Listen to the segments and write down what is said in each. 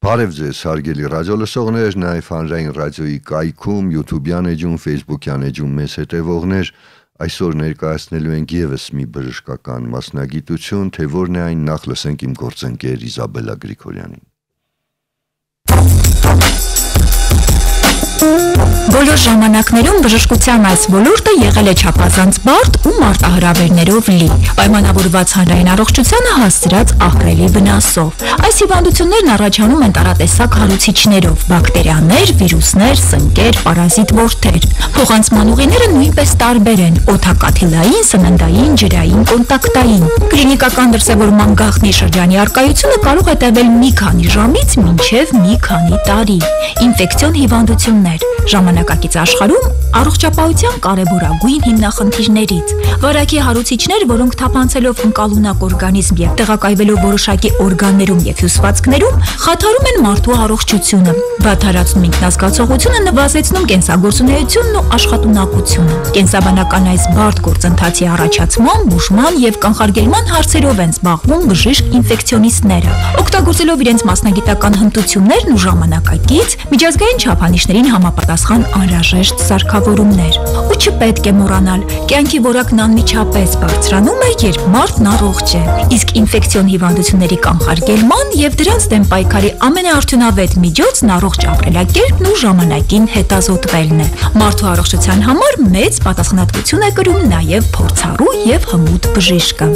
Բարև ձեզ, հարգելի ռադիոլսողներ, նաև հանրային ռադիոյի կայքում, YouTube-յան էջում, Facebook-յան էջում մեզ հետևողներ, այսօր ներկայացնելու ենք ևս մի բժշկական մասնագիտություն, թե որն է այն, նախ լսենք իմ գործընկեր Իզաբելլա Գրիգորյանին։ Բոլոր ժամանակներում բժշկության այս ոլորտը եղել է չափազանց բարդ ու մարտահրավերներով լի, պայմանավորված հանրային առողջությանը հասցրած ահռելի վնասով։ Այս հիվանդություններն առաջանում են տարատեսակ հարուցիչներով՝ բակտերիաներ, վիրուսներ, սնկեր, պարազիտ որդեր։ Փոխանցման ուղիները նույնպես տարբեր են՝ օդակաթիլային, սննդային, ջրային, կոնտակտային։ Կլինիկական դրսևորման գաղտնի շրջանի առկայությունը կարող է տևել մի քանի ժամից մինչև մի քանի տարի։ Ինֆեկցիոն հիվանդություններ ժամանակակից աշխարհում առողջապահության կարևորագույն հիմնախնդիրներից։ Վարակի հարուցիչներ, որոնք թափանցելով ընկալունակ օրգանիզմ եւ տեղակայվելով որոշակի օրգաններում եւ հյուսվածքներում, խաթարում են մարդու առողջությունը, վատթարացնում ինքնազգացողությունը, նվազեցնում կենսագործունեությունն ու աշխատունակությունը։ Կենսաբանական այս բարդ գործընթացի առաջացման, բուժման եւ կանխարգելման հարցերով են զբաղվում բժիշկ ինֆեկցիոնիստները, օգտագործելով իրենց մասնագիտական հմտություններն ու ժամանակակից միջազգային չափանիշներին համապատասխան անհրաժեշտ սարքավորումներ։ Ու չպետք է մոռանալ, կյանքի որակն անմիջապես բարձրանում է, երբ մարդն առողջ է։ Իսկ ինֆեկցիոն հիվանդությունների կանխարգելման եւ դրանց դեմ պայքարի ամենաարդյունավետ միջոցն առողջ ապրելակերպն ու ժամանակին հետազոտվելն է։ Մարդու առողջության համար մեծ պատասխանատվություն է կրում նաեւ փորձառու եւ հմուտ բժիշկը։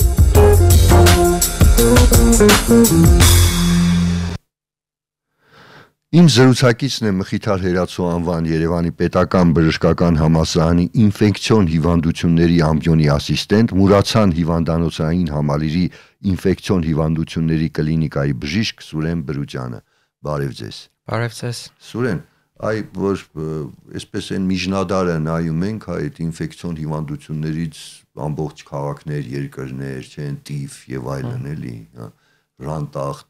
Իմ զրուցակիցն է Մխիթար Հերացու անվան Երևանի պետական բժշկական համալսարանի ինֆեկցիոն հիվանդությունների ամբիոնի ասիստենտ, Մուրացան հիվանդանոցային համալիրի ինֆեկցիոն հիվանդությունների կլինիկայի բժիշկ Սուրեն Բրուջյանը։ Բարև ձեզ։ Բարև ձեզ։ Սուրեն, որ այսպես են միջնադարը նայում ենք, այդ ինֆեկցիոն հիվանդություններից ամբողջ քաղաքներ, երկրներ, չեն տիֆ եւ այլն էլի, Ռանտախտ,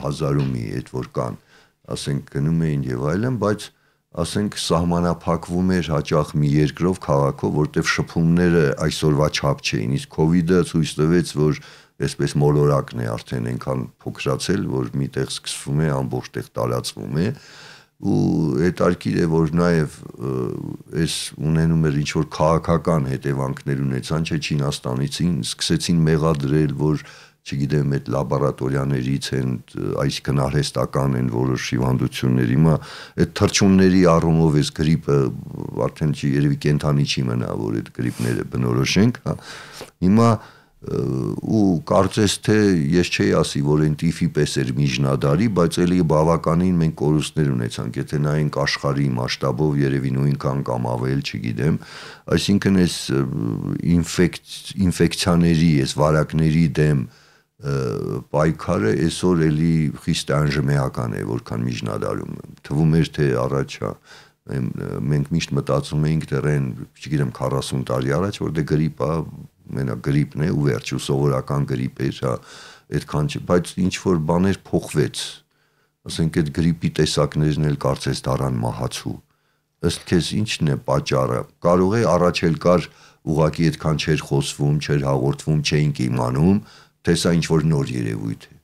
հազարումի այդ որ կան, ասենք գնում էին եւ այլն, բայց ասենք սահմանափակվում էր հաճախ մի երկրով, քաղաքով, որտեղ շփումները այսօրվա չափ չէին, իսկ կոവിഡ്ը ցույց տվեց, որ այսպես մոլորակն է արդեն այնքան փոքրացել, որ միտեղ սկսվում է, ամբողջ տեղ տարածվում է, ու հետարքիր է, որ նաեւ այս ունենում էր ինչ որ քաղաքական հետևանքներ ունեցան, չէ, Չինաստանիցին սկսեցին մեղադրել, որ չգիտեմ, այդ լաբորատորիաներից են, այսինքն արհեստական են որոշ հիվանդություններ, հիմա այդ թռչունների առումով այս գրիպը արդեն երևի կենթանի չի մնա, որ այդ գրիպները բնորոշենք, հիմա ու կարծես թե ես չէի ասի, որ այն տիֆի պես էր միջնադարի, բայց էլի բավականին մենք կորուստներ ունեցանք, եթե նայենք աշխարհի մասշտաբով երևի նույնքան կամ ավել, չգիտեմ, այսինքն այս ինֆեկցիաների, այս վարակների դեմ պայքարը այսօր էլի խիստ անժմեական է, որքան միջնադարում թվում էր, թե առաջ մենք միշտ մտածում էինք դեռ այն, չգիտեմ, 40 տարի առաջ, որ դե գրիպը մենակ գրիպն է ու վերջ ու սովորական գրիպ էր, այդքան չէ, բայց ինչ որ բաներ փոխվեց, ասենք այդ գրիպի տեսակներն էլ կարծես դառան մահացու, ըստ քեզ ինչն է պատճառը, կարող է առաջ էլ կար ուղղակի այդքան չէր խոսվում, չէր հաղորդվում, չէինք իմանում, թե սա ինչ որ նոր երևույթ է։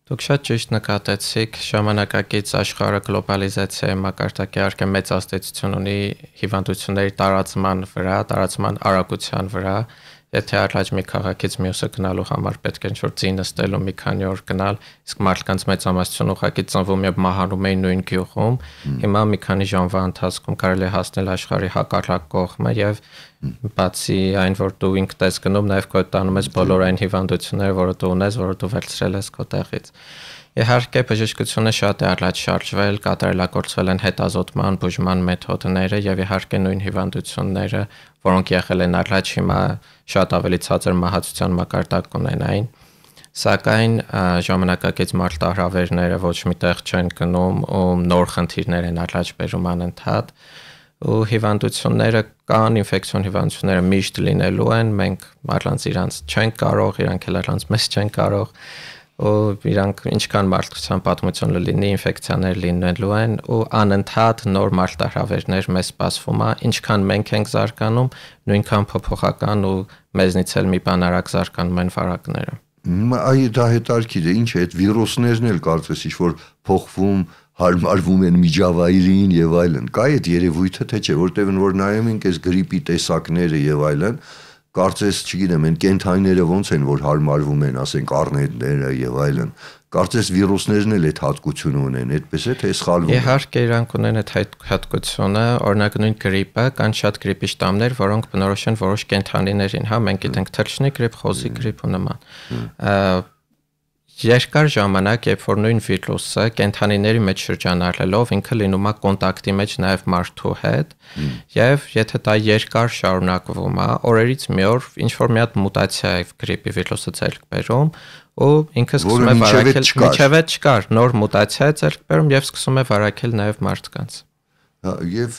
Դուք շատ ճիշտ նկատեցիք, ժամանակակից աշխարհը գլոբալիզացիայի մակարդակի առկա մեծ ազդեցություն ունի հիվանդությունների տարածման վրա, տարածման արագության վրա, եթե առաջ մի քաղաքից մյուսը գնալու համար պետք է ինչ-որ ձի նստելու մի քանի օր գնալ, իսկ մարդկանց մեծամասնությունը ուղղակի ծնվում եւ մահանում էին նույն գյուղում, հիմա մի քանի ժամվա ընթացքում կարելի է հասնել աշխարհի հակառակ կողմը եւ բացի այն, որ դու ինքդ ես գնում, նաեւ քո հետ տանում ես բոլոր այն հիվանդությունները, որը դու ունես, որը դու վերցրել ես քո տեղից։ Իհարկե բժշկությունը շատ է առաջ շարժվել, կատարելագործվել են հետազոտման, բուժման մեթոդները եւ իհարկե նույն հիվանդությունները, որոնք եղել են առաջ, հիմա շատ ավելի ցածր մահացության մակարդակ ունենային, սակայն ժամանակակից մարտահրավերները ոչ միտեղ չեն գնում ու նոր խնդիրներ են առաջ բերում անընդհատ ու հիվանդությունները կան, ինֆեկցիոն հիվանդությունները միշտ լինելու են, մենք առանց իրանց չենք կարող, իրանք էլ առանց մեզ չեն կարող ու իրանք ինչքան մարդկության պատմություն լինի, ինֆեկցիաներ լինելու են ու անընդհատ նոր մարտահրավերներ մեզ սպասվում է, ինչքան մենք ենք զարգանում, նույնքան փոփոխական ու մեզնից էլ մի բան արագ զարգանում են վարակները։ Այ դա հետարքիր է, ինչ է, այդ վիրուսներն էլ կարծես ինչ-որ փոխվում, հարմարվում են միջավայրին եւ այլն։ Կա այդ երևույթը, թե չէ, որտեղ որ նայում ենք այս գրիպի տեսակները եւ այլն, կարծես, չգիտեմ, այն կենթանիները ոնց են, որ հարմարվում են, ասենք առնետները եւ այլն։ Կարծես վիրուսներն էլ այդ հատկությունը ունեն, այդպես է թե սխալվում։ Իհարկե իրանք ունեն այդ հատկությունը, օրինակ նույն գրիպը, կան շատ գրիպի շտամներ, որոնք բնորոշ են որոշ կենթանիներին, հա, մենք գիտենք թռչնի գրիպ, խոզի գրիպ ու նման։ Երկար ժամանակ, երբ որ նույն վիրուսը կենթանիների մեջ շրջանառելով ինքը լինում է կոնտակտի մեջ նաև մարդու հետ, եւ եթե դա երկար շարունակվում է, օրերից մի օր ինչ որ մի հատ մուտացիա է գրիպի վիրուսը ձեռք բերում, ու ինքը սկսում է վարակել, միջև չկար, նոր մուտացիա է ձեռք բերում եւ սկսում է վարակել նաև մարդկանց։ Եվ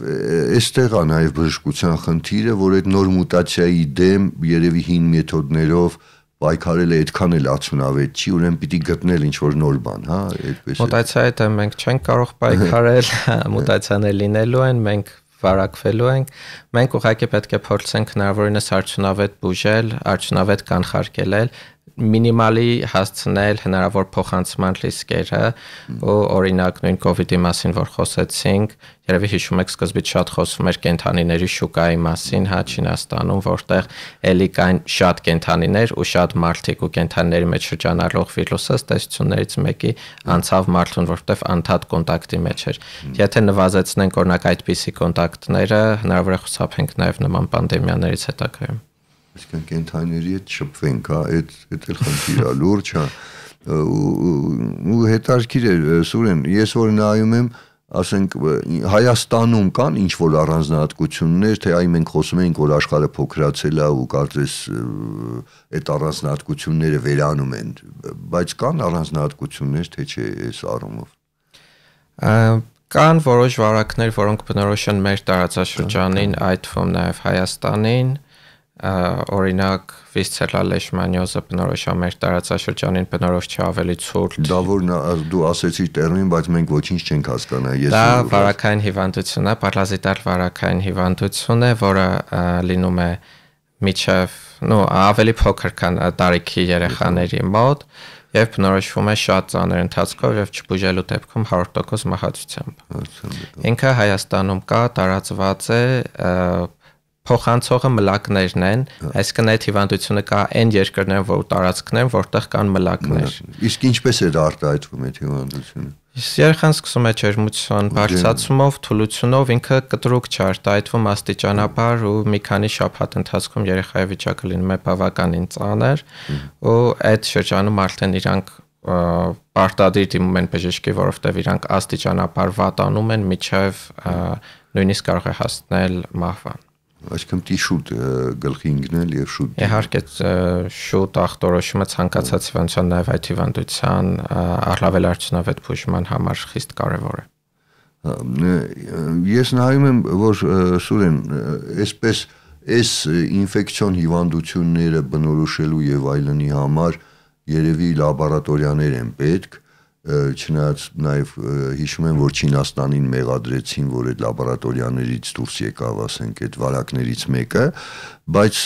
այստեղ է նաև բժշկության խնդիրը, որ այդ նոր մուտացիայի դեմ երևի հին մեթոդներով պայքարել է այդքան էլ արդյունավետ չի, ուրեմն պիտի գտնել ինչ-որ նոր բան, հա, այդպես է։ Մուտացիայի դեմ մենք չենք կարող պայքարել, մուտացիաներ լինելու են, մենք վարակվելու ենք, մենք ուղղակի պետք է փորձենք հնարավորինս արդյունավետ բուժել, արդյունավետ կանխարգելել, մինիմալի հասցնել հնարավոր փոխանցման ռիսկերը, ու օրինակ նույն կոവിഡ്ի մասին որ խոսեցինք, երևի հիշում եք սկզբից շատ խոսում էր կենթանիների շուկայի մասին, հա, Չինաստանում, որտեղ էլի կային շատ կենթանիներ ու շատ մարդիկ ու կենթանիների մեջ շրջանառող վիրուսը տեսություններից մեկի անցավ մարդուն, որտեղ անդադ կոնտակտի մեջ էր։ Եթե նվազեցնենք օրինակ այդպիսի կոնտակտները, հնարավոր է խուսափենք նաև նման պանդեմիաներից հետագայում։ Այսինքն կենթանիների հետ շփվենք, հա, այդ էլ խնդիր է, լուրջ է։ Ու հետարքիր է, Սուրեն, ես որ նայում եմ, ասենք Հայաստանում կան ինչ որ առանձնահատկություններ, թե այ մենք խոսում ենք, որ աշխարհը փոքրացել է ու կարծես այդ առանձնահատկությունները վերանում են, բայց կան առանձնահատկություններ, թե չէ այս առումով։ Կան որոշ վարակներ, որոնք բնորոշ են մեր տարածաշրջանին, այդ թվում նաև Հայաստանին, օրինակ վիսցերալ լեշմանիոզը բնորոշ է մեր տարածաշրջանին, բնորոշ չի ավելի ցուրտ։ Դա որ դու ասեցիր տերմին, բայց մենք ոչինչ չենք հասկանա։ Դա վարակային հիվանդություն է, պարազիտար վարակային հիվանդություն է, որը լինում է միջև, ավելի փոքր քան տարիքի երեխաների մոտ եւ բնորոշվում է շատ ծանր ընթացքով եւ չբուժելու դեպքում 100% մահացությամբ։ Ինքը Հայաստանում կա, տարածված է, փոխանցողը մլակներն են, այսինքն այդ հիվանդությունը կա այն երկրներում, որ տարածքներում, որտեղ կան մլակներ։ Իսկ ինչպես է դա արտահայտվում այդ հիվանդությունը։ Երեխան սկսում է ջերմության բարձրացումով, թուլությունով, ինքը կտրուկ չի արտահայտվում աստիճանաբար ու մի քանի շաբաթ ընթացքում երեխայի վիճակը լինում է բավականին ծանր, ու այդ շրջանում արդեն իրանք պարտադիր դիմում են բժշկի, որովհետև իրանք աստիճանաբար վատանում են, միջև նույնիսկ կարող է հասնել մահվան։ Այսինքն պիտի շուտ գլխի ընկնել եւ շուտ։ Իհարկե շուտ ախտորոշումը ցանկացած հիվանդության նաև այդ հիվանդության առավել արդյունավետ բուժման համար խիստ կարեւոր է։ Ես նայում եմ, որ Սուրեն, այսպես այս ինֆեկցիոն հիվանդությունները բնորոշելու եւ այլնի համար երևի լաբորատորիաներ են պետք, չնայած նաև հիշում եմ, որ Չինաստանին մեղադրեցին, որ այդ լաբորատորիաներից դուրս եկավ, ասենք, այդ վարակներից մեկը, բայց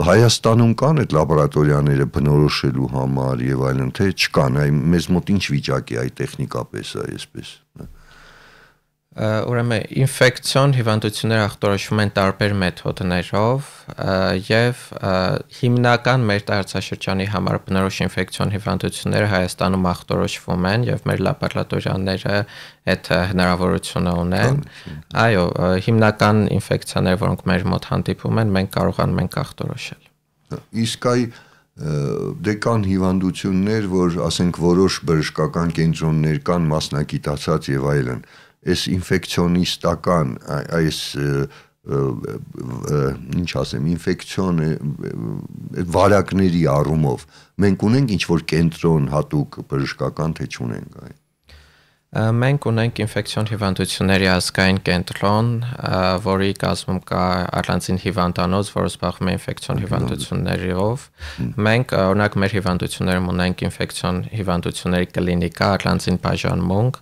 Հայաստանում կան այդ լաբորատորիաները բնորոշելու համար եւ այլն, թե չկան, այ մեզ մոտ ինչ վիճակ է այ տեխնիկապես է, այսպես։ Ուրեմն ինֆեկցիոն հիվանդությունները ախտորոշվում են տարբեր մեթոդներով եւ հիմնական մեր տարածաշրջանի համար բնորոշ ինֆեկցիոն հիվանդությունները Հայաստանում ախտորոշվում են եւ մեր լաբորատորիաները այդ հնարավորությունը ունեն։ Այո, հիմնական ինֆեկցիաները, որոնք մեր մոտ հանդիպում են, մենք կարողանում ենք ախտորոշել։ Իսկ այ դե կան հիվանդություններ, որ ասենք որոշ բժշկական կենտրոններ կան մասնագիտացած եւ այլն, այս ինֆեկցիոնիստական, այս ինչ ասեմ, ինֆեկցիոն վարակների առումով մենք ունենք ինչ-որ կենտրոն հատուկ բժշկական, թե չունենք այ։ Մենք ունենք ինֆեկցիոն հիվանդությունների ազգային կենտրոն, որի կազմում կա առանձին հիվանդանոց, որը զբաղվում է ինֆեկցիոն հիվանդություններով։ Մենք օրինակ մեր հիվանդություններում ունենք ինֆեկցիոն հիվանդությունների կլինիկա, առանձին բաժանմունք,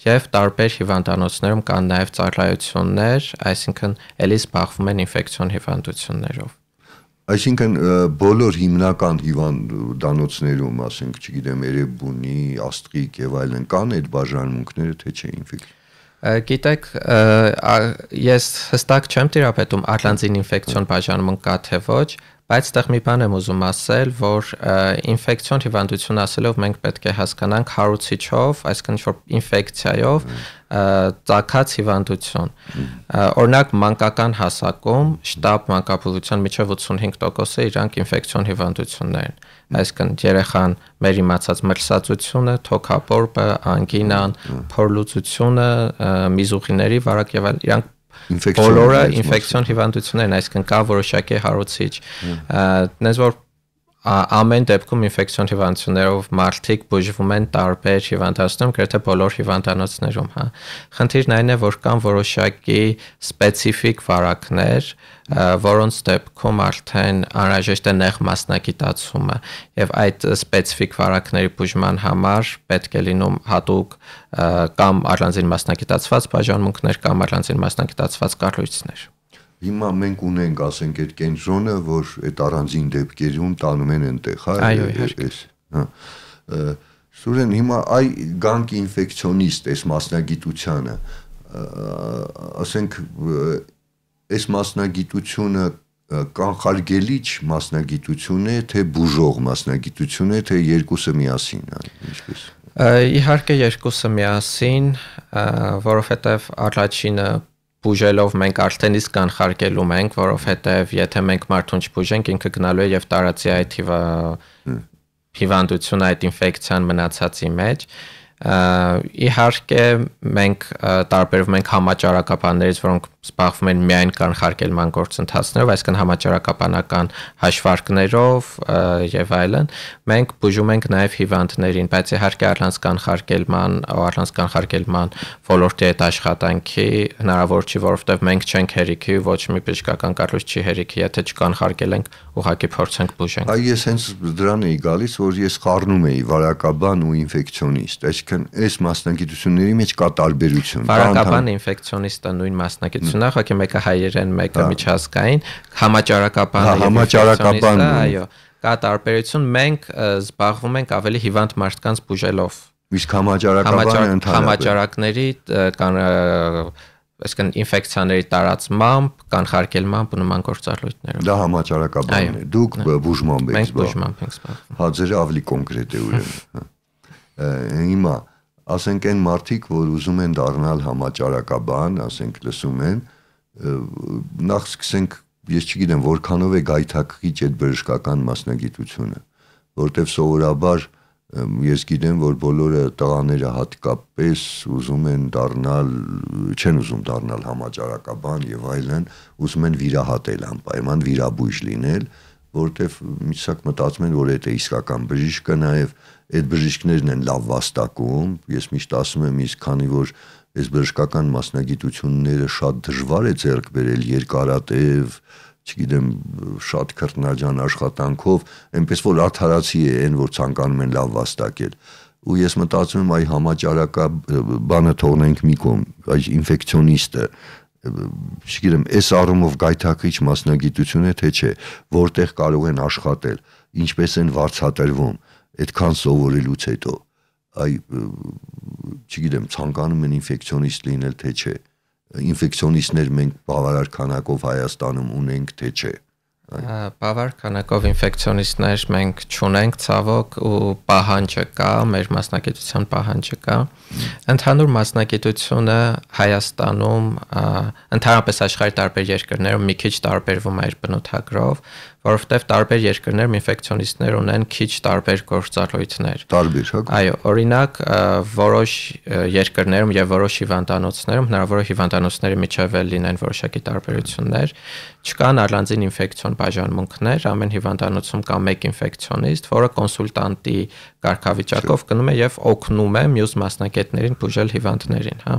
եւ տարբեր հիվանդանոցներում կան նաեւ ծառայություններ, այսինքն էլի զբաղվում են ինֆեկցիոն հիվանդություններով։ Այսինքն բոլոր հիմնական հիվանդանոցներում, ասենք, չգիտեմ, Էրեբունի, Աստղիկ եւ այլն կան այդ բաժանմունքները, թե չէ ինֆեկցիա։ Գիտեք, ես հստակ չեմ տիրապետում առանձին ինֆեկցիոն բաժանմունք կա թե ոչ, բայց այդտեղ մի բան եմ ուզում ասել, որ ինֆեկցիոն հիվանդություն ասելով մենք պետք է հասկանանք հարուցիչով, այսինքն ինչ-որ ինֆեկցիայով ծագած հիվանդություն։ Օրինակ մանկական հասակում շտապ մանկաբուլության միջև 85%-ը իրանք ինֆեկցիոն հիվանդություններ են։ Այսինքն երեխան մեր իմացած մրսածությունը, թոքաբորբը, անգինան, փորլուծությունը, միզուղիների վարակ եւ այլն, իրանք բոլորը ինֆեկցիոն հիվանդություններ են, այսինքն կա որոշակի հարուցիչ։ Դες որ ամեն դեպքում ինֆեկցիոն հիվանդություններով մարդիկ բուժվում են տարբեր հիվանդանոցներում, գրեթե բոլոր հիվանդանոցներում, հա։ Խնդիրն այն է, որ կան որոշակի սպეციფიկ վարակներ, որոնց դեպքում արդեն անհրաժեշտ է նեղ մասնագիտացումը եւ այդ սպეციფიկ վարակների բուժման համար պետք է լինում հատուկ կամ առանձին մասնագիտացված բաժանմունքներ կամ առանձին մասնագիտացված կառույցներ։ Հիմա մենք ունենք, ասենք, այդ կենտրոնը, որ այդ առանձին դեպքերում տանում են այնտեղ, հա։ Այո, իհարկե։ Հա։ Սուրեն հիմա այ գանք ինֆեկցիոնիստ այս մասնագիտությանը, ասենք, այս մասնագիտությունը կանխարգելիչ մասնագիտություն է, թե բուժող մասնագիտություն է, թե երկուսը միասին, ինչպես։ Իհարկե երկուսը միասին, որովհետև առաջինը բուժելով մենք արդեն իսկ կանխարգելում ենք, որովհետև եթե մենք մարդուն չբուժենք, ինքը գնալու է եւ տարածի այդ հիվանդությունը, այդ ինֆեկցիան մնացածի մեջ։ Իհարկե մենք տարբերվում ենք համաճարակաբաններից, որոնք զբաղվում են միայն կանխարգելման գործընթացներով, այսինքն համաճարակաբանական հաշվարկներով եւ այլն, մենք բուժում ենք նաեւ հիվանդներին, բայց իհարկե առանց կանխարգելման ոլորտի այդ աշխատանքի հնարավոր չի, որովհետեւ մենք չենք հերիքի, ոչ մի բժշկական կառույց չի հերիքի, եթե չկանխարգելենք, ուղղակի փորձենք բուժենք։ Այ ես հենց դրան էի գալիս, որ ես խառնում էի վարակաբան ու ինֆեկցիոնիստ, այսինքն այս մասնագիտությունների մեջ կա տարբերություն։ Վարակաբան ինֆեկցիոնիստը նույն մասնագիտությունն է, ուղղակի մեկը հայերեն, մեկը միջազգային, համաճարակաբանը, այո, կա տարբերություն, մենք զբաղվում ենք ավելի հիվանդ մարդկանց բուժելով։ Իսկ համաճարակների այսինքն ինֆեկցիաների տարածմամբ, կանխարգելմամբ ու նման գործառույթներով։ Դա համաճարակաբանն է։ Դուք բուժմամբ եք զբաղվում։ Մենք բուժմամբ ենք զբաղվում։ Հա, ձերը ավելի կոնկրետ է ուրեմն։ Հիմա ասենք այն մարդիկ, որ ուզում են դառնալ համաճարակաբան, ասենք լսում են, նախ սկսենք, ես չգիտեմ, որքանով է գայթակղիչ այդ բժշկական մասնագիտությունը, որտեվ սովորաբար ես գիտեմ, որ բոլորը տղաները հատկապես ուզում են դառնալ, չեն ուզում դառնալ համաճարակաբան եւ այլն, ուզում են վիրահատել անպայման վիրաբույժ լինել, որտեվ միշտ մտածում են, որ դա իսկական բժիշկը նաեւ այդ բժիշկներն են լավ վաստակում, ես միշտ ասում եմ, իսկ քանի որ այս բժշկական մասնագիտությունները շատ դժվար է ձեռք բերել երկարատև, չգիտեմ, շատ քրտնաջան աշխատանքով, այնպես որ արդարացի է այն, որ ցանկանում են լավ վաստակել։ Ու ես մտածում եմ, այ համաճարակաբանը թողնենք մի կողմ, այ ինֆեկցիոնիստը, չգիտեմ, այս առումով գայթակղիչ մասնագիտություն է, թե չէ, որտեղ կարող են աշխատել, ինչպես են վարձատրվում, այդքան սովորելուց հետո, այ չգիտեմ, ցանկանում են ինֆեկցիոնիստ լինել, թե չէ, ինֆեկցիոնիստներ մենք բավարար քանակով Հայաստանում ունենք, թե չէ։ Բավարար քանակով ինֆեկցիոնիստներ մենք չունենք, ցավոք, ու պահանջը կա, մեր մասնագիտության պահանջը կա։ Ընդհանուր մասնագիտությունը Հայաստանում, ընդհանրապես աշխարհի տարբեր երկրներում մի քիչ տարբերվում է իր բնութագրով, որովհետև տարբեր երկրներում ինֆեկցիոնիստներ ունեն քիչ տարբեր գործառույթներ։ Տարբեր, հա։ Այո, օրինակ, որոշ երկրներում եւ որոշ հիվանդանոցներում հնարավոր է հիվանդանոցների միջև լինեն որոշակի տարբերություններ, չկան առանձին ինֆեկցիոն բաժանմունքներ, ամեն հիվանդանոցում կա մեկ ինֆեկցիոնիստ, որը կոնսուլտանտի կարգավիճակով գնում է եւ օգնում է մյուս մասնագետներին բուժել հիվանդներին, հա։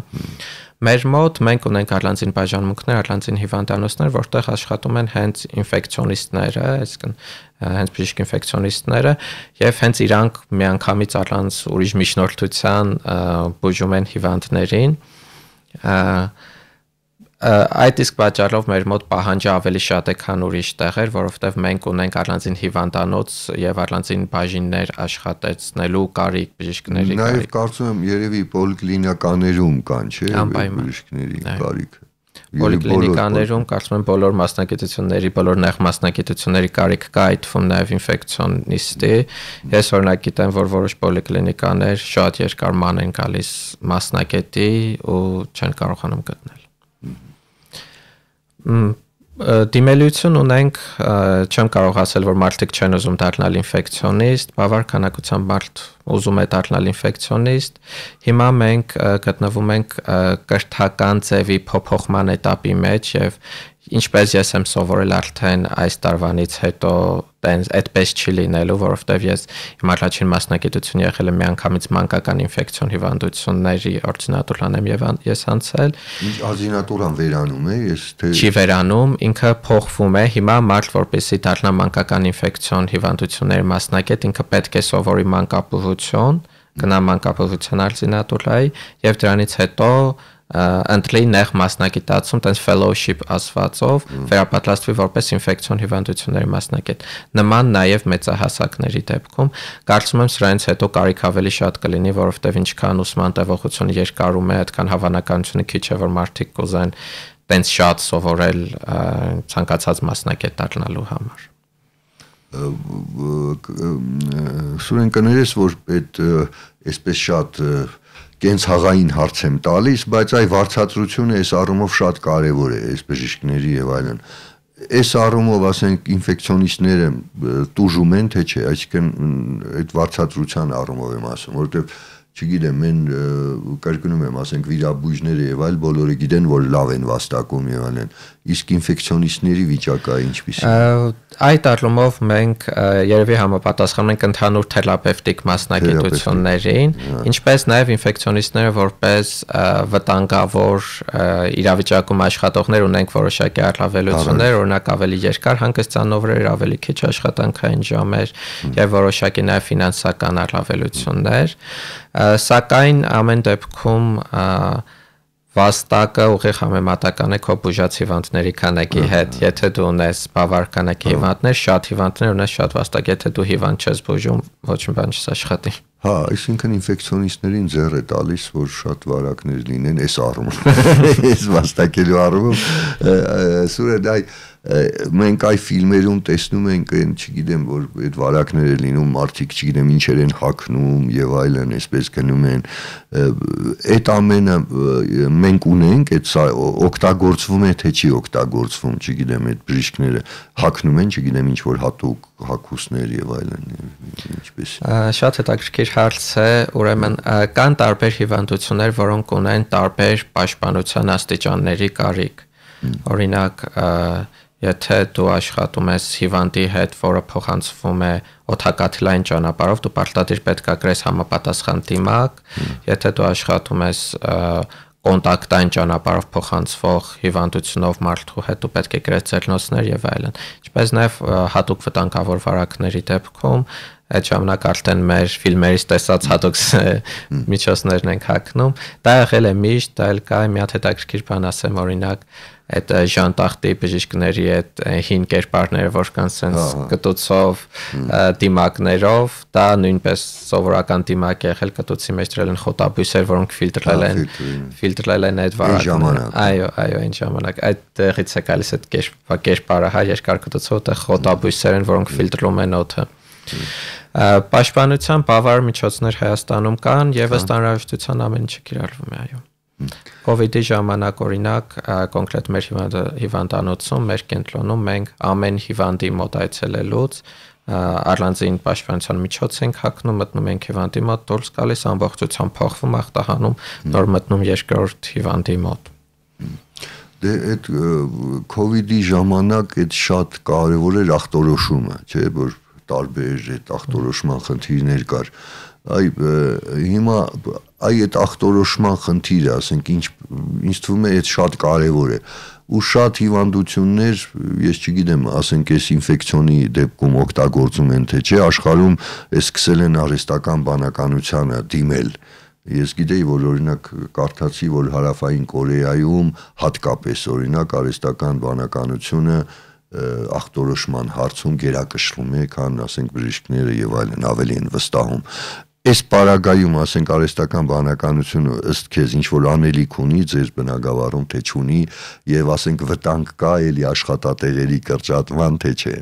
Մեր մոտ մենք ունենք առանձին բաժանմունքներ, առանձին հիվանդանոցներ, որտեղ աշխատում են հենց ինֆեկցիոնիստները, այսինքն հենց բժիշկ ինֆեկցիոնիստները, եւ հենց իրանք միանգամից առանց ուրիշ միջնորդության բուժում են հիվանդներին։ այդ իսկ պատճառով մեր մոտ պահանջը ավելի շատ է, քան ուրիշ տեղեր, որովհետև մենք ունենք առանձին հիվանդանոց եւ առանձին բաժիններ աշխատեցնելու կարիք, բժիշկների կարիք։ Նաեւ կարծում եմ երևի պոլիկլինիկաներում կան, չէ՞, բժիշկների կարիք։ Պոլիկլինիկաներում կարծում եմ բոլոր մասնագիտությունների, բոլոր նեղ մասնագիտությունների կարիք կա, այդ թվում նաեւ ինֆեկցիոնիստի։ Ես օրինակ գիտեմ, որ որոշ պոլիկլինիկաներ շատ երկար ման են գալիս մասնագետի ու չեն կարողանում գտնել։ Դիմելություն ունենք, չեմ կարող ասել, որ մարդիկ չեն ուզում դառնալ ինֆեկցիոնիստ, բավարար քանակությամբ մարդ ուզում է դառնալ ինֆեկցիոնիստ։ Հիմա մենք գտնվում ենք կրթական ձևի փոփոխման этаպի մեջ եւ ինչպես ես եմ սովորել արդեն այս տարվանից հետո այդպես չի լինելու, որովհետև ես իմ առաջին մասնագիտությունը եղել է միանգամից մանկական ինֆեկցիոն հիվանդությունների օրդինատորան եմ եւ ես անցել։ Ինչ օրդինատորան վերանում է, ես թե չի վերանում, ինքը փոխվում է։ Հիմա մարդ որպեսզի դառնա մանկական ինֆեկցիոն հիվանդությունների մասնագետ, ինքը պետք է սովորի մանկապահություն, գնա մանկապահության օրդինատորայի եւ դրանից հետո ընտրի նեղ մասնագիտացում, տենց fellowship ասվածով վերապատրաստվի որպես ինֆեկցիոն հիվանդությունների մասնագետ։ Նման նաև մեծահասակների դեպքում կարծում եմ սրանից հետո կարիք ավելի շատ կլինի, որովհետև ինչքան ուսման տևողությունը երկարում է, այդքան հավանականությունը քիչ է, որ մարդիկ կուզեն տենց շատ սովորել ցանկացած մասնագետ դառնալու համար։ Սուրեն կներես, որ այդ այսպես շատ կենցաղային հարց եմ տալիս, բայց այ վարձատրությունը այս առումով շատ կարևոր է, այս բժիշկների եւ այլն։ Այս առումով, ասենք, ինֆեկցիոնիստները տուժում են, թե չէ, այսինքն այդ վարձատրության առումով եմ ասում, որովհետեւ չգիտեմ, mən կրկնում եմ, ասենք, վիրաբույժները եւ այլ բոլորը գիտեն, որ լավ են վաստակում եւ այլն։ Իսկ ինֆեկցիոնիստների վիճակը ինչպիսի է։ Այդ առումով մենք երևի համապատասխանում ենք ընդհանուր թերապևտիկ մասնագիտություններին, ինչպես նաև ինֆեկցիոնիստները որպես վտանգավոր իրավիճակում աշխատողներ ունենք որոշակի առավելություններ, օրինակ ավելի երկար հանգստյան օրեր, ավելի քիչ աշխատանքային ժամեր եւ որոշակի նաև ֆինանսական առավելություններ, սակայն ամեն դեպքում վաստակը ուղիղ համեմատական է քո բուժած հիվանդների քանակի հետ, եթե դու ունես բավարար քանակի հիվանդներ, շատ հիվանդներ ունես շատ վաստակ, եթե դու հիվանդ չես բուժում, ոչ մի բան չաշխատի։ Հա, այսինքն ինֆեկցիոնիստներին ձեռ է տալիս, որ շատ վարակներ լինեն այս առումով, այս վաստակելու առումով, Սուրեն, մենք այ ֆիլմերում տեսնում ենք, չգիտեմ, որ այդ վարակները լինում, մարդիկ չգիտեմ ինչեր են հագնում եւ այլն, այսպես գնում են, այդ ամենը մենք ունենք, այդ օգտագործվում է թե չի օգտագործվում, չգիտեմ, այդ բժիշկները հագնում են, չգիտեմ ինչ որ հատուկ հագուստներ եւ այլն, ինչպես։ Շատ հետաքրքիր հարց է, ուրեմն կան տարբեր հիվանդություններ, որոնք ունեն տարբեր պաշտպանության աստիճանների կարիք։ Օրինակ եթե դու աշխատում ես հիվանդի հետ, որը փոխանցվում է օդակաթիլային ճանապարհով, դու պարտադիր պետք է գրես համապատասխան դիմակ, եթե դու աշխատում ես կոնտակտային ճանապարհով փոխանցվող հիվանդությունով մարդու հետ, դու պետք է գրես ձեռնոցներ եւ այլն։ Ինչպես նաեւ հատուկ վտանգավոր վարակների դեպքում այդ ժամանակ արդեն մեր ֆիլմերից տեսած հատուկ միջոցներն ենք հագնում։ Դա եղել է միշտ, դա էլ կա, մի հատ հետաքրքիր բան ասեմ, օրինակ այդ ժանտախտի բժիշկների այդ հին կերպարները, որ կան sense կտուցով դիմակներով, դա նույնպես սովորական դիմակ է եղել, կտուցի մեջ դրել են խոտաբույսեր, որոնք ֆիլտրել են այդ վարակները։ Այո, այն ժամանակ այդ տեղից է գալիս այդ կերպարը, հա, երկար կտուցով դա խոտաբույսեր են, որոնք ֆիլտրում են օդը։ Պաշտպանության բավարար միջոցներ Հայաստանում կան եւ ըստ անհրաժեշտության ամեն ինչը կիրառվում է, այո։ COVID-ի ժամանակ օրինակ կոնկրետ մեր հիվանդանոցում, մեր կենտրոնում մենք ամեն հիվանդի մոտ այցելելուց առանձին պաշտպանության միջոց ենք հագնում, մտնում ենք հիվանդի մոտ, դուրս գալիս ամբողջությամբ փոխվում, ախտահանում, նոր մտնում երկրորդ հիվանդի մոտ։ Դե այդ COVID-ի ժամանակ այդ շատ կարևոր էր ախտորոշումը, չէ՞, որ տարբեր այդ ախտորոշման խնդիրներ կար։ Հիմա այդ ախտորոշման խնդիրը, ասենք, ինչ թվում է, այդ շատ կարևոր է։ Ու շատ հիվանդություններ, ես չգիտեմ, ասենք, այս ինֆեկցիոնի դեպքում օգտագործում են, թե չէ, աշխարհում սկսել են արհեստական բանականությանը դիմել Ես գիտեի, որ օրինակ կարդացի, որ Հարավային Կորեայում հատկապես օրինակ արհեստական բանականությունը ախտորոշման հարցում գերակշռում է, քան ասենք բժիշկները եւ այլն ավելի են վստահում։ Այս պարագայում ասենք արհեստական բանականությունը ըստ քեզ ինչ որ անելիք ունի ձեր բնակավարում թե չունի եւ ասենք վտանգ կա էլի աշխատատեղերի կրճատման թե չէ։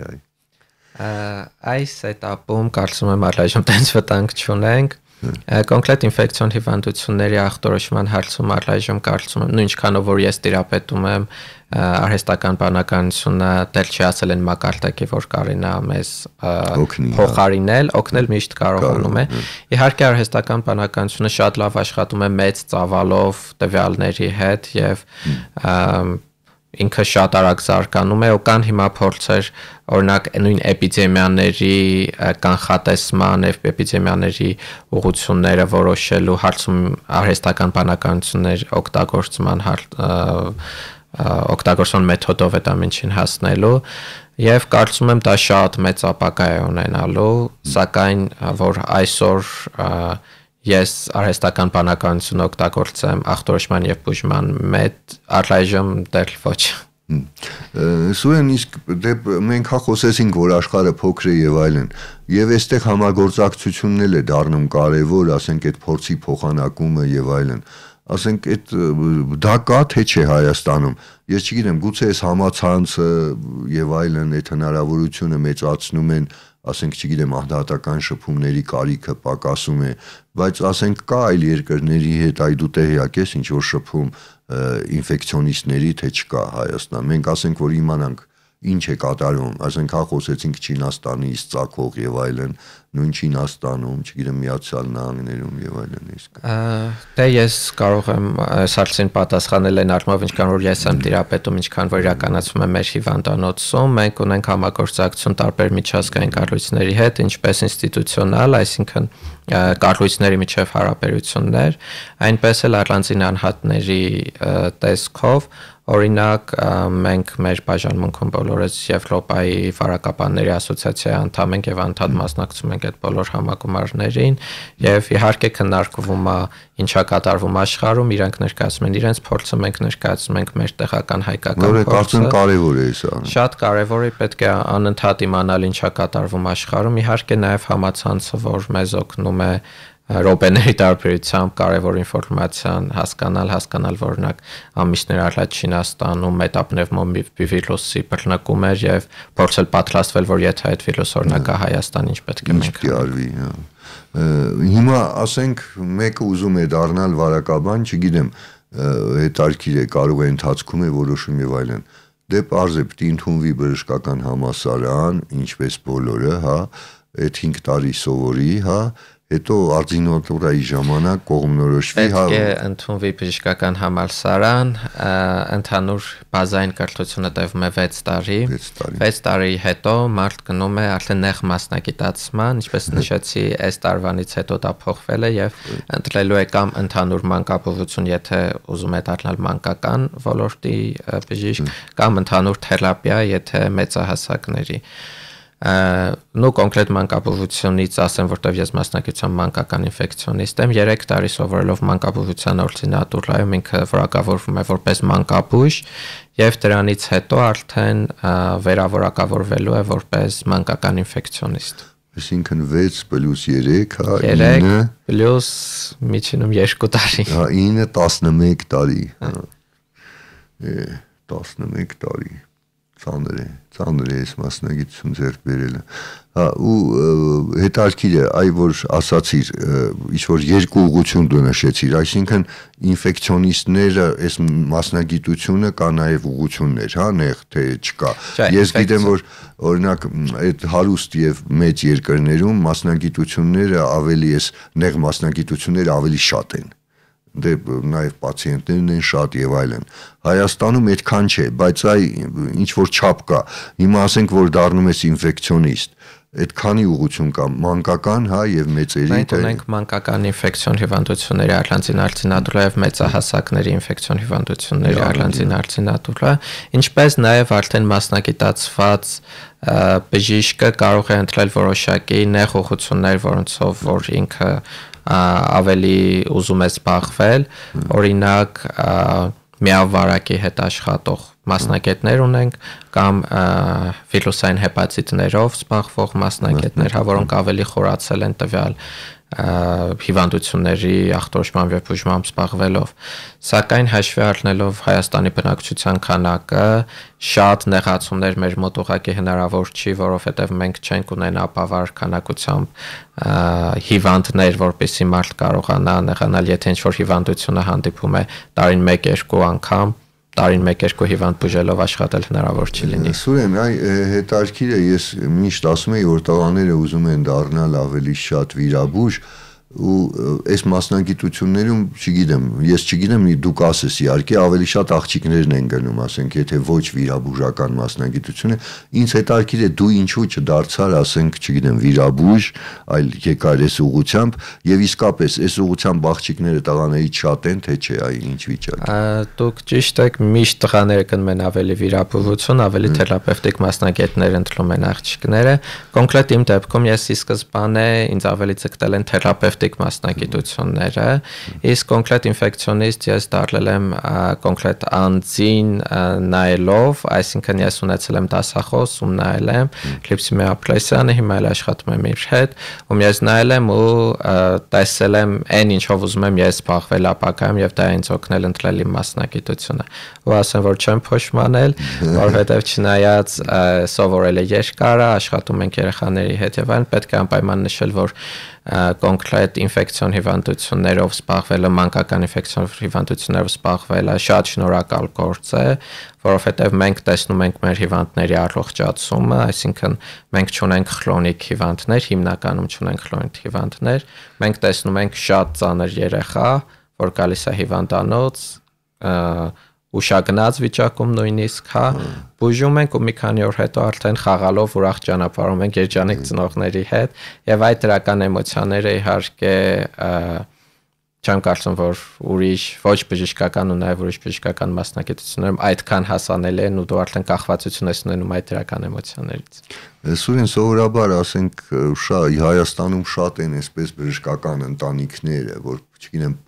Այս этаպում կարծում եմ առայժմ տենց վտանգ չունենք։ Կոնկրետ ինֆեկցիոն հիվանդությունների ախտորոշման հարցում առայժմ կարծում եմ, ինչքանով որ ես տիրապետում եմ արհեստական բանականությունը, դեռ չի ասել են մակարդակի, որ կարինա մեզ փոխարինել, օգնել միշտ կարողանում է։ Իհարկե արհեստական բանականությունը շատ լավ աշխատում է մեծ ծավալով տվյալների հետ եւ ինքը շատ արագ զարգանում է, ու կան հիմա փորձեր, օրինակ նույն էպիդեմիաների կանխատեսման եւ էպիդեմիաների ուղղությունները որոշելու հարցում արհեստական բանականություններ օգտագործման մեթոդով է դա ինչին հասնելու եւ կարծում եմ դա շատ մեծ ապագա է ունենալու, սակայն որ այսօր ես արհեստական բանականություն օգտագործեմ ախտորոշման եւ բուժման մետ առայժմ դեռ ոչ։ Սուրեն իսկ մենք խոսեցինք, որ աշխարհը փոքր է եւ այլն, եւ այստեղ համագործակցությունն էլ է դառնում կարեւոր, ասենք այդ փորձի փոխանակումը եւ այլն։ Ասենք այդ դա կա թե չէ Հայաստանում։ Ես չգիտեմ, գուցե այս համացանցը եւ այլն այդ հնարավորությունը մեծացնում են, ասենք չգիտեմ ահդատական շփումների կարիքը պակասում է, բայց ասենք կա այլ երկրների հետ այ դու տեղյակ ես ինչ որ շփում ինֆեկցիոնիստների թե չկա Հայաստան։ Մենք ասենք որ իմանանք ինչ է կատարվում, ասենք հա խոսեցինք Չինաստանից ծագող եւ այլն, նույն Չինաստանում, չգիտեմ Միացյալ Նահանգներում եւ այլն իսկ։ Դե ես կարող եմ սարսին պատասխանել այն առումով, ինչքան որ ես եմ տիրապետում, ինչքան որ իրականացվում է մեր հիվանդանոցում, մենք ունենք համագործակցություն տարբեր միջազգային կառույցների հետ, ինչպես ինստիտուցիոնալ, այսինքն կառույցների միջև հարաբերություններ, այնպես էլ առանձին անհատների տեսքով, օրինակ մենք մեր բաժանմունքում բոլորս Եվրոպայի վարակաբանների ասոցիացիայի անդամ ենք եւ անդադ մասնակցում ենք այդ բոլոր համագումարներին եւ իհարկե քննարկվում է ինչա կատարվում աշխարհում, իրանք ներկայացնում են իրենց փորձը, մենք ներկայացնում ենք մեր տեղական հայկական փորձը։ Որը կարծում կարեւոր է սա։ Շատ կարեւոր է, պետք է անընդհատ իմանալ ինչա կատարվում աշխարհում, իհարկե նաեւ համացանցը, որ մեզ օգնում է ռոպեների տարբերությամբ կարևոր ինֆորմացիան հասկանալ, որ օրինակ ամիսներ առաջ Չինաստանում մետապնևմովիրուսի բռնկում էր եւ փորձել պատրաստվել, որ եթե այդ վիրուսը օրինակ Հայաստան ինչ պետք է մենք արվի, Հիմա ասենք մեկը ուզում է դառնալ վարակաբան, չգիտեմ, հետարքիր է, կարող է ընթացքում է որոշում եւ այլն։ Դե պարզ է, պետք է ընդունվի բժշկական համալսարան, ինչպես բոլորը, հա, այդ 5 տարի սովորի, հա, հետո արձինատուրայի ժամանակ կողմնորոշվի, հա։ Պետք է ընդունվի բժշկական համալսարան, ընդհանուր բազային կրթությունը տևում է 6 տարի։ 6 տարի հետո մարդ գնում է արդեն նեղ մասնագիտացման, ինչպես նշեցի, այս տարվանից հետո դա փոխվել է եւ ընտրելու է կամ ընդհանուր մանկաբուժություն, եթե ուզում է դառնալ մանկական ոլորտի բժիշկ, կամ ընդհանուր թերապիա, եթե մեծահասակների նո կոնկրետ մանկաբուժությունից ասեմ, որտեղ ես մասնակցության մանկական ինֆեկցիոնիստ եմ, 3 տարի սովորելով մանկաբուժության օրդինատուրայում ինքը որակավորվում է որպես մանկաբույժ եւ դրանից հետո արդեն վերավորակավորվելու է որպես մանկական ինֆեկցիոնիստ։ Այսինքն 6 + 3, հա, 9 պլյուս միջինում 2 տարի։ Հա, 9 11 տարի։ 11 տարի։ Ծանր է այս մասնագիտություն ձեռք բերելը։ Հա, ու հետարքիր է, այ որ ասացիր, ինչ որ երկու ուղղություն դու նշեցիր, այսինքն ինֆեկցիոնիստները այս մասնագիտությունը կա նաև ուղղություններ, հա, նեղ թե չկա։ Ես գիտեմ, որ օրինակ այդ հարուստ եւ մեծ երկրներում մասնագիտությունները ավելի էս նեղ մասնագիտությունները ավելի շատ են։ Դե նաև պացիենտներն են շատ եւ այլն։ Հայաստանում այդքան չէ, բայց այ ինչ որ չափ կա։ Հիմա ասենք որ դառնում ես ինֆեկցիոնիստ, այդքանի ուղղություն կա մանկական, հա, եւ մեծերի։ Մենք ունենք մանկական ինֆեկցիոն հիվանդությունների առանձին արտինատուրա եւ մեծահասակների ինֆեկցիոն հիվանդությունների առանձին արտինատուրա, ինչպես նաեւ արդեն մասնագիտացված բժիշկը կարող է ընտրել որոշակի նեղ ուղղություններ, որոնցով որ ինքը ավելի ուզում ես զբաղվել, օրինակ միավարակի հետ աշխատող մասնագետներ ունենք կամ վիրուսային հեպատիտներով զբաղվող մասնագետներ, որոնք ավելի խորացել են տվյալ հիվանդությունների ախտորոշման եւ բուժմամբ զբաղվելով, սակայն հաշվի առնելով Հայաստանի բնակչության քանակը շատ նեղացումներ մեր մոտ ուղղակի հնարավոր չի, որովհետեւ մենք չենք ունենա ապավար քանակությամբ հիվանդներ, որպեսզի մարդ կարողանա նեղանալ, եթե ինչ-որ հիվանդությունը հանդիպում է տարին 1-2 անգամ տարին 1-2 հիվանդ բուժելով աշխատել հնարավոր չի լինի։ Սուրեն, հետաքրքիր է, ես միշտ ասում եի, որ տղաները ուզում են դառնալ ավելի շատ վիրաբույժ ու այս մասնագիտություններում չգիտեմ, ես չգիտեմ, դուք ասես, իհարկե ավելի շատ աղջիկներն են գնում, ասենք, եթե ոչ վիրաբուժական մասնագիտություն է, ինձ հետաքրքիր է դու ինչու չդարձար, ասենք, չգիտեմ, վիրաբույժ, այլ եկար այս ուղղությամբ եւ իսկապես այս ուղղությամբ աղջիկները տղաներից շատ են, թե չէ, այ ինչ վիճակ։ Դուք ճիշտ եք, միշտ տղաները գնում են ավելի վիրաբուժություն, ավելի թերապևտիկ մասնագետներ ընդլում են աղջիկները։ Կոնկրետ իմ դեպքում ես ի սկզբանե ինձ ավելի ցկտել են թերապևտիկ մասնագիտությունները, իսկ կոնկրետ ինֆեկցիոնիստ ես դարձել եմ կոնկրետ անձին նայելով, այսինքն ես ունեցել եմ դասախոս, ում նայել եմ Լիպսիմիա Ապլեսյանը, հիմա էլ աշխատում եմ իր հետ, ում ես նայել եմ ու տեսել եմ այն ինչով ուզում եմ ես զբաղվել ապագայում եւ դա ինձ օգնել ընտրել իմ մասնագիտությունը։ Ու ասեմ, որ չեմ փոշմանել, որովհետեւ չնայած սովորելը երկար է, աշխատում ենք երեխաների հետ եւ այլն, պետք է անպայման նշել, որ կոնկրետ ինֆեկցիոն հիվանդություններով զբաղվելը, մանկական ինֆեկցիոն հիվանդություններով զբաղվելը շատ շնորհակալ գործ է, որովհետև մենք տեսնում ենք մեր հիվանդների առողջացումը, այսինքն մենք չունենք քրոնիկ հիվանդներ, հիմնականում չունենք քրոնիկ հիվանդներ, մենք տեսնում ենք շատ ծանր երեխա, որ գալիս է հիվանդանոց, ուշագնաց վիճակում նույնիսկ, հա, բուժում ենք ու մի քանի օր հետո արդեն խաղալով ուրախ ճանապարհում ենք երջանիկ ծնողների հետ եւ այդ դրական էմոցիաները իհարկե չեմ կարծում, որ ուրիշ ոչ բժշկական ու նաեւ ուրիշ բժշկական մասնագիտություններում այդքան հասանելի են ու դու արդեն կախվածություն ես ունենում այդ դրական էմոցիաներից։ Սուրեն, սովորաբար ասենք Հայաստանում շատ են այսպես բժշկական ընտանիքները, որ չգիտեմ,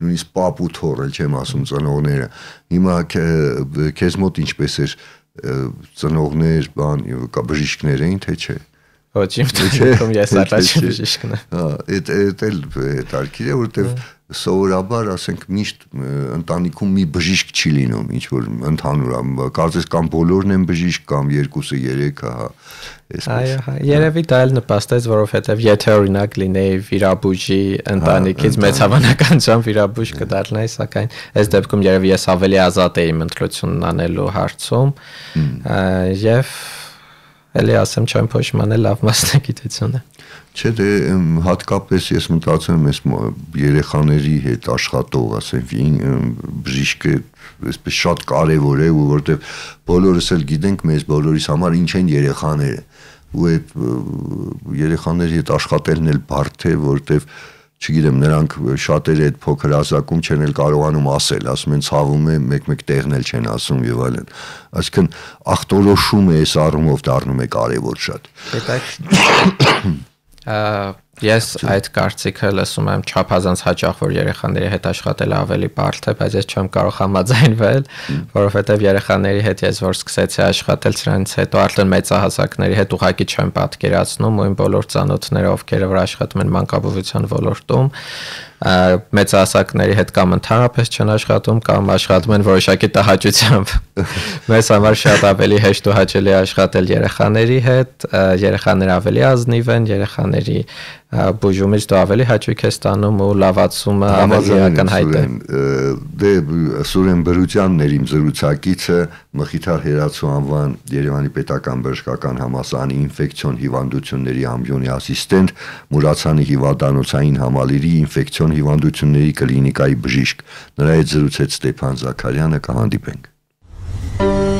նույնիսկ պապ ու թոռ, չեմ ասում ծնողները։ Հիմա քեզ մոտ ինչպես էր ծնողներ, բժիշկներ էին, թե չէ։ Ոչ, իմ դեպքում ես առաջին բժիշկն եմ։ Հա, այդ էլ հետաքրքիր է, որովհետև սովորաբար, ասենք, միշտ ընտանիքում մի բժիշկ չի լինում, ինչ որ ընդհանուր, կարծես կամ բոլորն են բժիշկ, կամ 2-3-ը, հա։ Այո, երևի դա էլ նպաստեց, որովհետև եթե օրինակ լինեի վիրաբույժի ընտանիքից մեծ հավանականությամբ վիրաբույժ կդառնայի, սակայն այս դեպքում երևի ես ավելի ազատ էի ընտրությունն անելու հարցում, եւ էլի ասեմ չեմ փոշմանել լավ մասնագիտություն է։ Չէ, դե հատկապես ես մտածում եմ այս երեխաների հետ աշխատող, ասենք, բժիշկը այսպես շատ կարևոր է, ու որտեվ բոլորս էլ գիտենք մեզ բոլորիս համար ինչ են երեխաները, ու այդ երեխաների հետ աշխատելն էլ բարդ է, որտեվ չգիտեմ, նրանք շատերը այդ փոքր ազակում չեն էլ կարողանում ասել, ասում են ցավում է, մեկ-մեկ տեղն էլ չեն ասում եւ այլն։ Այսինքն ախտորոշումը այս առումով դառնում է կարևոր շատ։ Ես այդ կարծիքը լսում եմ չափազանց հաճախ, որ երեխաների հետ աշխատելը ավելի բարդ է, բայց ես չեմ կարող համաձայնվել, որովհետև երեխաների հետ ես որ սկսեցի աշխատել, սրանից հետո արդեն մեծահասակների հետ ուղղակի չեմ պատկերացնում, ու իմ բոլոր ծանոթները, ովքեր որ աշխատում են մանկաբուժության ոլորտում, մեծահասակների հետ կամ ընդհանրապես չեն աշխատում, կամ աշխատում են որոշակի տհաճությամբ։ Մեզ համար շատ ավելի հեշտ ու հաճելի աշխատել երեխաների հետ, երեխաները ավելի ազնիվ են, երեխաների բուժումից դու ավելի հաճույք ես ստանում ու լավացումը ավելի ակնհայտ է։ Դե Սուրեն Բրուտյանն էր իմ զրուցակիցը, Մխիթար Հերացու անվան Երևանի Պետական Բժշկական Համալսարանի ինֆեկցիոն հիվանդությունների ամբիոնի ասիստենտ, Մուրացյանի հիվանդանոցային համալիրի ինֆեկցիոն հիվանդությունների կլինիկայի բժիշկ։ Նրա հետ զրուցեց Ստեփան Զաքարյանը, կհանդիպենք։